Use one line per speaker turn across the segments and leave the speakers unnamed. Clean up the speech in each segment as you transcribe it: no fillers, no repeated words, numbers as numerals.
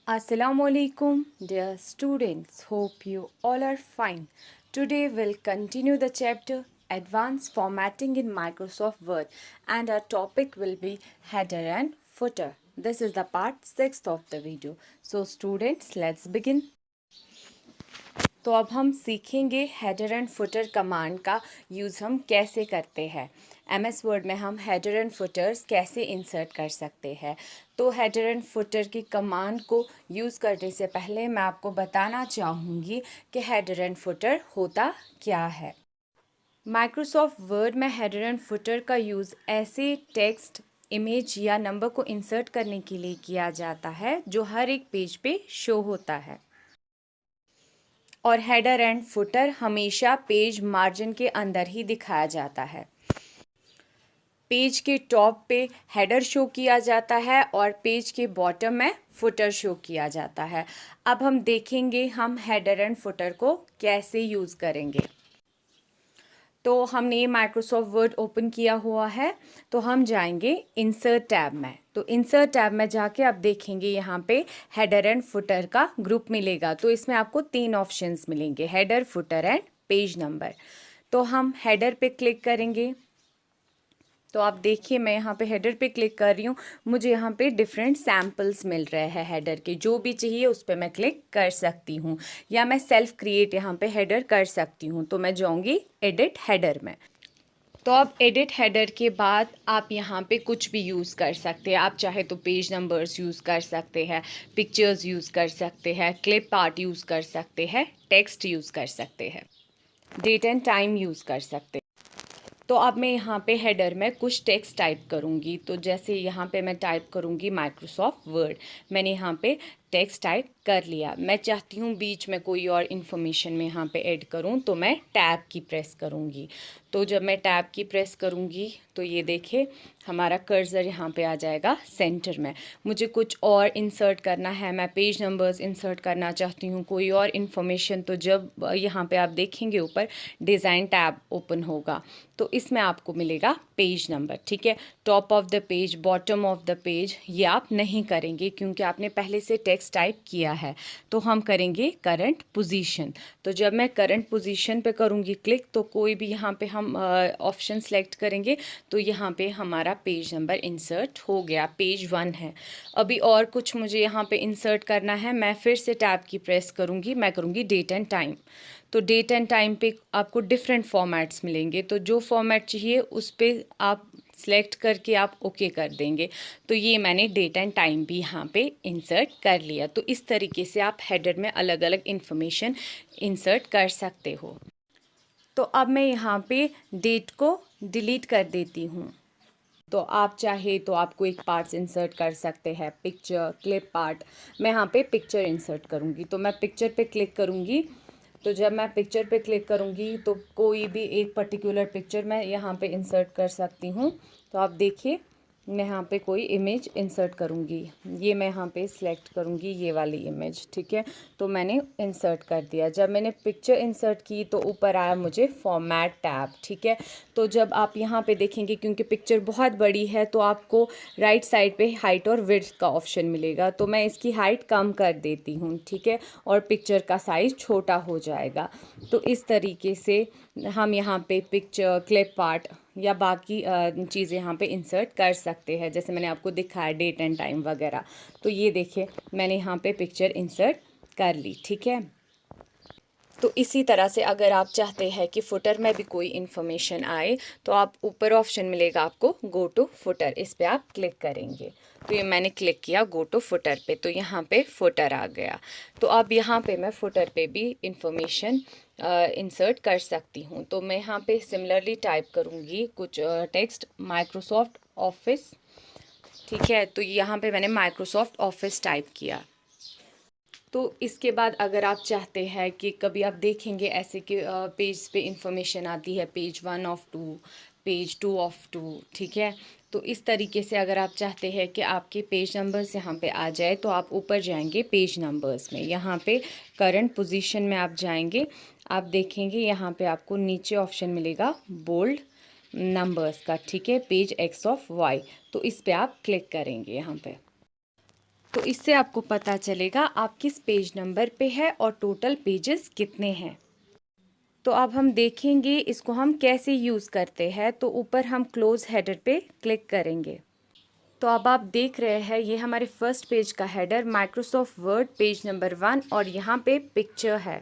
Assalamualaikum, dear students. Hope you all are fine. Today we'll continue the chapter Advanced Formatting in Microsoft Word, and our topic will be header and footer. This is the part 6 of the video. So students, let's begin. तो अब हम सीखेंगे header and footer command का use हम कैसे करते हैं। MS word में हम हेडर एंड फुटर्स कैसे इंसर्ट कर सकते हैं। तो हेडर एंड फुटर की कमांड को यूज़ करने से पहले मैं आपको बताना चाहूँगी कि हेडर एंड फुटर होता क्या है। माइक्रोसॉफ्ट वर्ड में हेडर एंड फुटर का यूज़ ऐसे टेक्स्ट, इमेज या नंबर को इंसर्ट करने के लिए किया जाता है जो हर एक पेज पे शो होता है। और हेडर एंड फुटर हमेशा पेज मार्जिन के अंदर ही दिखाया जाता है। पेज के टॉप पे हेडर शो किया जाता है और पेज के बॉटम में फुटर शो किया जाता है। अब हम देखेंगे हम हेडर एंड फुटर को कैसे यूज़ करेंगे। तो हमने ये माइक्रोसॉफ्ट वर्ड ओपन किया हुआ है, तो हम जाएंगे इंसर्ट टैब में। तो इंसर्ट टैब में जाके आप देखेंगे यहाँ पे हेडर एंड फुटर का ग्रुप मिलेगा। तो इसमें आपको 3 ऑप्शंस मिलेंगे, header, footer and page number. तो हम हेडर पे क्लिक करेंगे। तो आप देखिए मैं यहाँ पे हेडर पे क्लिक कर रही हूँ, मुझे यहाँ पे डिफरेंट सैम्पल्स मिल रहे हैं हेडर के। जो भी चाहिए उस पर मैं क्लिक कर सकती हूँ या मैं सेल्फ क्रिएट यहाँ पे हेडर कर सकती हूँ। तो मैं जाऊँगी एडिट हेडर में। तो अब एडिट हेडर के बाद आप यहाँ पे कुछ भी यूज़ कर सकते हैं। आप चाहे तो पेज नंबर्स यूज़ कर सकते हैं, पिक्चर्स यूज़ कर सकते हैं, क्लिप आर्ट यूज़ कर सकते हैं, टेक्स्ट यूज़ कर सकते हैं, डेट एंड टाइम यूज़ कर सकते हैं। तो अब मैं यहाँ पे हेडर में कुछ टेक्स्ट टाइप करूँगी। तो जैसे यहाँ पे मैं टाइप करूँगी माइक्रोसॉफ्ट वर्ड। मैंने यहाँ पे टेक्स्ट टाइप कर लिया। मैं चाहती हूँ बीच में कोई और इन्फॉर्मेशन में यहाँ पे ऐड करूँ, तो मैं टैब की प्रेस करूँगी। तो जब मैं टैब की प्रेस करूँगी तो ये देखिए हमारा कर्सर यहाँ पे आ जाएगा सेंटर में। मुझे कुछ और इंसर्ट करना है, मैं पेज नंबर्स इंसर्ट करना चाहती हूँ, कोई और इन्फॉर्मेशन, तो जब यहाँ पे आप देखेंगे ऊपर डिज़ाइन टैब ओपन होगा तो इसमें आपको मिलेगा पेज नंबर। ठीक है, top of the page, bottom of the page ये आप नहीं करेंगे क्योंकि आपने पहले से टेक्स्ट टाइप किया है। तो हम करेंगे करंट पोजीशन। तो जब मैं करंट पोजीशन पे करूँगी क्लिक, तो कोई भी यहाँ पे हम ऑप्शन सेलेक्ट करेंगे तो यहाँ पे हमारा पेज नंबर इंसर्ट हो गया, पेज 1 है। अभी और कुछ मुझे यहाँ पे इंसर्ट करना है, मैं फिर से टैब की प्रेस करूँगी, मैं करूँगी डेट एंड टाइम। तो डेट एंड टाइम पे आपको डिफरेंट फॉर्मेट्स मिलेंगे, तो जो फॉर्मेट चाहिए उस पर आप सेलेक्ट करके आप ओके कर देंगे। तो ये मैंने डेट एंड टाइम भी यहाँ पे इंसर्ट कर लिया। तो इस तरीके से आप हेडर में अलग अलग इन्फॉर्मेशन इंसर्ट कर सकते हो। तो अब मैं यहाँ पे डेट को डिलीट कर देती हूँ। तो आप चाहे तो आप कोई पार्ट्स इंसर्ट कर सकते हैं, पिक्चर, क्लिप पार्ट। मैं यहाँ पे पिक्चर इंसर्ट करूँगी, तो मैं पिक्चर पे क्लिक करूँगी। तो जब मैं पिक्चर पे क्लिक करूँगी तो कोई भी एक पर्टिकुलर पिक्चर मैं यहाँ पे इंसर्ट कर सकती हूँ। तो आप देखिए मैं यहाँ पे कोई इमेज इंसर्ट करूँगी, ये मैं यहाँ पे सिलेक्ट करूँगी ये वाली इमेज। ठीक है, तो मैंने इंसर्ट कर दिया। जब मैंने पिक्चर इंसर्ट की तो ऊपर आया मुझे फॉर्मेट टैब। ठीक है, तो जब आप यहाँ पे देखेंगे क्योंकि पिक्चर बहुत बड़ी है तो आपको राइट साइड पे हाइट और विड्थ का ऑप्शन मिलेगा। तो मैं इसकी हाइट कम कर देती हूँ। ठीक है, और पिक्चर का साइज़ छोटा हो जाएगा। तो इस तरीके से हम यहाँ पे पिक्चर, क्लिप आर्ट या बाकी चीज़ें यहाँ पे इंसर्ट कर सकते हैं, जैसे मैंने आपको दिखाया डेट एंड टाइम वगैरह। तो ये देखिए मैंने यहाँ पे पिक्चर इंसर्ट कर ली। ठीक है, तो इसी तरह से अगर आप चाहते हैं कि फुटर में भी कोई इन्फॉर्मेशन आए तो आप ऊपर ऑप्शन मिलेगा आपको गो टू फुटर, इस पर आप क्लिक करेंगे। तो ये मैंने क्लिक किया गो टू फुटर पे, तो यहाँ पे फुटर आ गया। तो अब यहाँ पे मैं फुटर पे भी इंफॉर्मेशन इंसर्ट कर सकती हूँ। तो मैं यहाँ पे सिमिलरली टाइप करूँगी कुछ टेक्स्ट, माइक्रोसॉफ्ट ऑफिस। ठीक है, तो यहाँ पे मैंने माइक्रोसॉफ्ट ऑफिस टाइप किया। तो इसके बाद अगर आप चाहते हैं कि कभी आप देखेंगे ऐसे कि पेज पे इंफॉर्मेशन आती है पेज 1 ऑफ 2, पेज 2 ऑफ 2। ठीक है, तो इस तरीके से अगर आप चाहते हैं कि आपके पेज नंबर्स यहाँ पे आ जाए तो आप ऊपर जाएंगे पेज नंबर्स में, यहाँ पे करंट पोजीशन में आप जाएंगे। आप देखेंगे यहाँ पे आपको नीचे ऑप्शन मिलेगा बोल्ड नंबर्स का। ठीक है, पेज X ऑफ Y, तो इस पर आप क्लिक करेंगे यहाँ पे। तो इससे आपको पता चलेगा आप किस पेज नंबर पे है और टोटल पेजेस कितने हैं। तो अब हम देखेंगे इसको हम कैसे यूज़ करते हैं। तो ऊपर हम क्लोज हेडर पे क्लिक करेंगे। तो अब आप देख रहे हैं ये हमारे फर्स्ट पेज का header Microsoft word page number 1 और यहाँ पे पिक्चर है।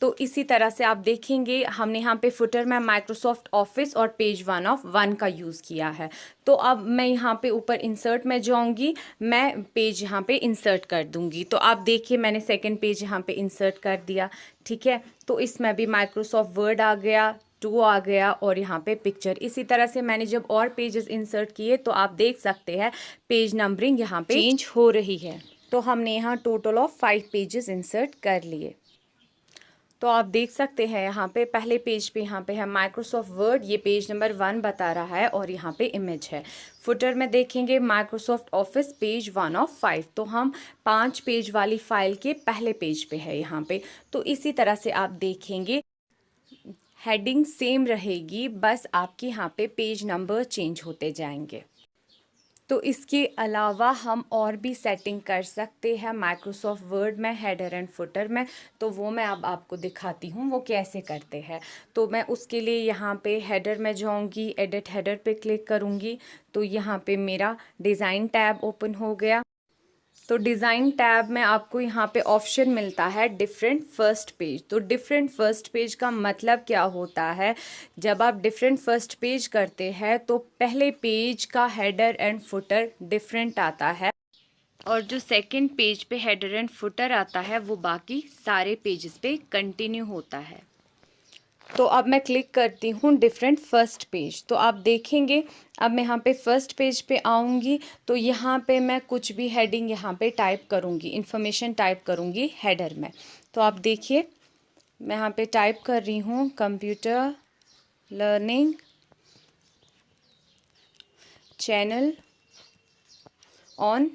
तो इसी तरह से आप देखेंगे हमने यहाँ पे फुटर में माइक्रोसॉफ्ट ऑफिस और पेज 1 ऑफ 1 का यूज़ किया है। तो अब मैं यहाँ पे ऊपर इंसर्ट में जाऊँगी, मैं पेज यहाँ पे इंसर्ट कर दूँगी। तो आप देखिए मैंने सेकंड पेज यहाँ पे इंसर्ट कर दिया, ठीक है। तो इसमें भी माइक्रोसॉफ्ट वर्ड आ गया, 2 आ गया और यहाँ पे पिक्चर। इसी तरह से मैंने जब और पेजेस इंसर्ट किए तो आप देख सकते हैं पेज नंबरिंग यहाँ पे चेंज हो रही है। तो हमने यहाँ टोटल ऑफ 5 पेजेस इंसर्ट कर लिए। तो आप देख सकते हैं यहाँ पे पहले पेज पे यहाँ पे है माइक्रोसॉफ्ट वर्ड, ये पेज नंबर 1 बता रहा है और यहाँ पे इमेज है। फुटर में देखेंगे माइक्रोसॉफ्ट ऑफिस पेज 1 ऑफ 5, तो हम 5 पेज वाली फाइल के पहले पेज पे है यहाँ पे। तो इसी तरह से आप देखेंगे हेडिंग सेम रहेगी, बस आपके यहाँ पे पेज नंबर चेंज होते जाएंगे। तो इसके अलावा हम और भी सेटिंग कर सकते हैं माइक्रोसॉफ्ट वर्ड में हेडर एंड फुटर में। तो वो मैं अब आपको दिखाती हूँ वो कैसे करते हैं। तो मैं उसके लिए यहाँ पे हेडर में जाऊँगी, एडिट हेडर पे क्लिक करूँगी। तो यहाँ पे मेरा डिज़ाइन टैब ओपन हो गया। तो डिज़ाइन टैब में आपको यहाँ पे ऑप्शन मिलता है डिफरेंट फर्स्ट पेज। तो डिफरेंट फर्स्ट पेज का मतलब क्या होता है, जब आप डिफरेंट फर्स्ट पेज करते हैं तो पहले पेज का हेडर एंड फुटर डिफरेंट आता है और जो सेकंड पेज पे हेडर एंड फुटर आता है वो बाकी सारे पेजेस पे कंटिन्यू होता है। तो अब मैं क्लिक करती हूँ डिफरेंट फर्स्ट पेज। तो आप देखेंगे अब मैं यहाँ पे फर्स्ट पेज पे आऊँगी तो यहाँ पे मैं कुछ भी हेडिंग यहाँ पे टाइप करूँगी, इन्फॉर्मेशन टाइप करूँगी हेडर में। तो आप देखिए मैं यहाँ पे टाइप कर रही हूँ computer learning channel on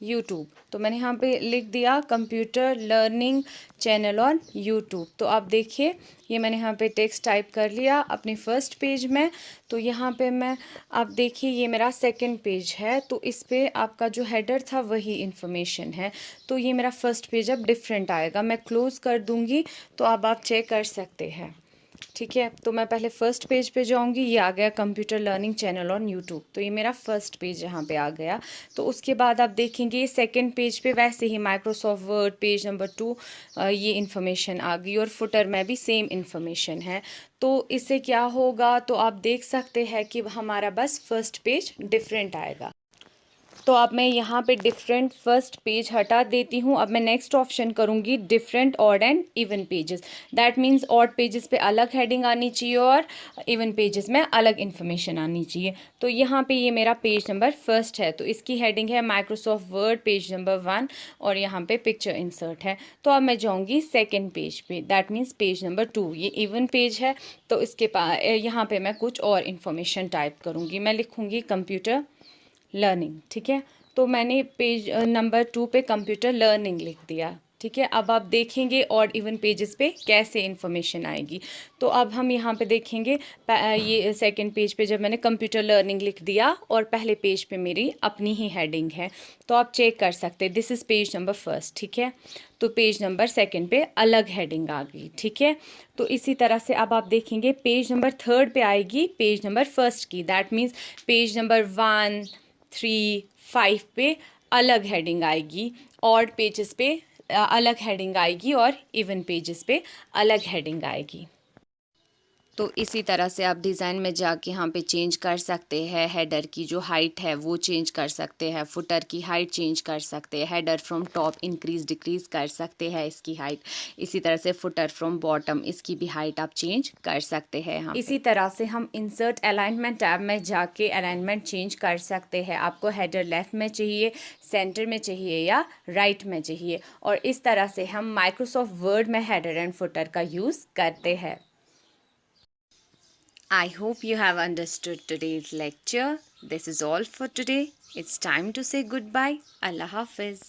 YouTube. तो मैंने यहाँ पे लिख दिया computer learning channel on YouTube. तो आप देखिए ये मैंने यहाँ पे टेक्स्ट टाइप कर लिया अपने फर्स्ट पेज में। तो यहाँ पे मैं आप देखिए ये मेरा सेकंड पेज है, तो इस पे आपका जो हेडर था वही इन्फॉर्मेशन है। तो ये मेरा फर्स्ट पेज अब डिफरेंट आएगा। मैं क्लोज़ कर दूँगी तो अब आप चेक कर सकते हैं, ठीक है। तो मैं पहले फर्स्ट पेज पे जाऊंगी, ये आ गया computer learning channel on YouTube. तो ये मेरा फर्स्ट पेज यहाँ पे आ गया। तो उसके बाद आप देखेंगे सेकंड पेज पे वैसे ही माइक्रोसॉफ्ट वर्ड पेज नंबर 2 ये इन्फॉर्मेशन आ गई और फुटर में भी सेम इन्फॉर्मेशन है। तो इससे क्या होगा, तो आप देख सकते हैं कि हमारा बस फर्स्ट पेज डिफरेंट आएगा। तो अब मैं यहाँ पे डिफरेंट फर्स्ट पेज हटा देती हूँ। अब मैं नेक्स्ट ऑप्शन करूँगी different odd and even pages. That means odd pages पे अलग हेडिंग आनी चाहिए और इवन पेजेस में अलग इन्फॉर्मेशन आनी चाहिए। तो यहाँ पे ये मेरा पेज नंबर फर्स्ट है, तो इसकी हेडिंग है माइक्रोसॉफ्ट वर्ड पेज नंबर 1 और यहाँ पे पिक्चर इंसर्ट है। तो अब मैं जाऊँगी सेकेंड पेज पे, दैट मीन्स पेज नंबर 2, ये इवन पेज है। तो इसके पास यहाँ पर मैं कुछ और इन्फॉर्मेशन टाइप करूँगी, मैं लिखूँगी कंप्यूटर लर्निंग, ठीक है। तो मैंने पेज नंबर 2 पे कंप्यूटर लर्निंग लिख दिया, ठीक है। अब आप देखेंगे ऑड इवन पेजेस पे कैसे इन्फॉर्मेशन आएगी। तो अब हम यहाँ पे देखेंगे ये सेकंड पेज पे जब मैंने कंप्यूटर लर्निंग लिख दिया और पहले पेज पे मेरी अपनी ही हेडिंग है। तो आप चेक कर सकते हैं this is page number first, ठीक है। तो पेज नंबर सेकंड पे अलग हेडिंग आ गई, ठीक है। तो इसी तरह से अब आप देखेंगे पेज नंबर थर्ड पे आएगी पेज नंबर फर्स्ट की। दैट मीन्स पेज नंबर 1, 3, 5 पे अलग हेडिंग आएगी, ऑड पेजेस पे अलग हेडिंग आएगी और इवन पेजेस पे अलग हेडिंग आएगी। तो इसी तरह से आप डिज़ाइन में जाके यहाँ पे चेंज कर सकते हैं। हेडर की जो हाइट है वो चेंज कर सकते हैं, फुटर की हाइट चेंज कर सकते हैं, header from top increase decrease कर सकते हैं इसकी हाइट। इसी तरह से फुटर फ्रॉम बॉटम इसकी भी हाइट आप चेंज कर सकते हैं यहाँ। इसी तरह से हम इंसर्ट अलाइनमेंट टैब में जाके अलाइनमेंट चेंज कर सकते हैं। आपको हेडर लेफ्ट में चाहिए, सेंटर में चाहिए या राइट में चाहिए। और इस तरह से हम माइक्रोसॉफ्ट वर्ड में हेडर एंड फुटर का यूज़ करते हैं। I hope you have understood today's lecture. This is all for today. It's time to say goodbye. Allah Hafiz.